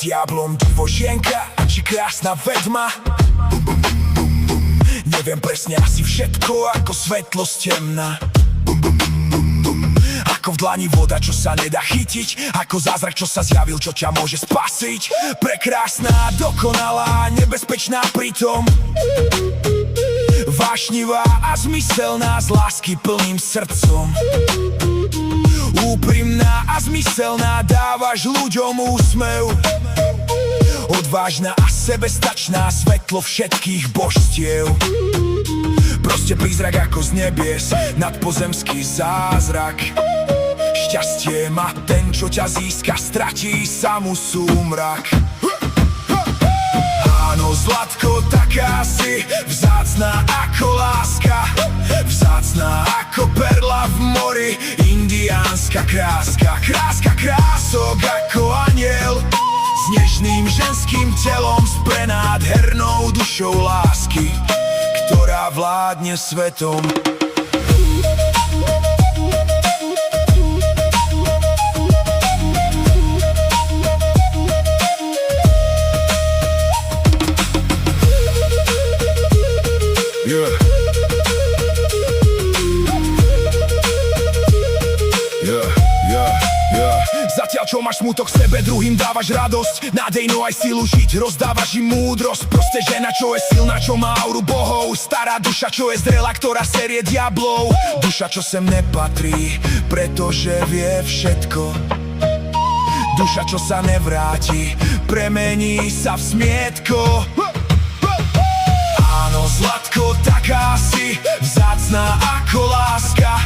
diablom, divožienka či krásna vedma. Neviem presne asi všetko, ako svetlosť temná. Ako v dlani voda, čo sa nedá chytiť, ako zázrak, čo sa zjavil, čo ťa môže spasiť. Prekrásna, dokonalá, nebezpečná pritom, vášnivá a zmyselná, z lásky plným srdcom. Úprimná a zmyselná, dávaš ľuďom úsmev. Odvážna a sebestačná, svetlo všetkých božstiev. Proste prízrak ako z nebies, nadpozemský zázrak. Šťastie má ten, čo ťa získa, stratí sa mu súmrak. Áno, zlatko, taká si vzácna ako láska, vzácna ako perla v mori, indiánska kráska. Kráska krások ako aniel, s nežným ženským telom, s prenádhernou dušou lásky, ktorá vládne svetom. Zatiaľ čo máš smutok v sebe, druhým dávaš radosť, nádejnú aj silu žiť, rozdávaš im múdrosť. Proste žena, čo je silná, čo má auru bohov, stará duša, čo je zrela, ktorá série diablov. Duša, čo sem nepatrí, pretože vie všetko. Duša, čo sa nevráti, premení sa v smietko. Áno, zlatko, taká si vzácna ako láska,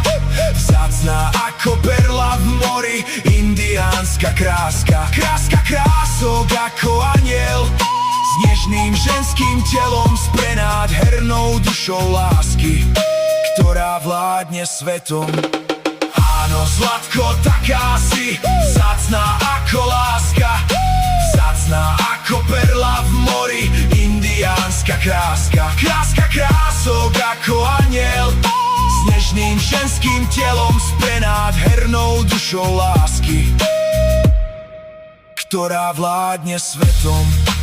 vzácna ako perla v mori, indiánska kráska. Kráska krások ako aniel, s nežným ženským telom, s prenádhernou dušou lásky, ktorá vládne svetom. Áno, zlatko, taká si vzácna ako láska, vzácna ako perla v mori, indiánska kráska. Kráska krások ako aniel, s nežným ženským telom, s prenádhernou dušou lásky, ktorá vládne svetom.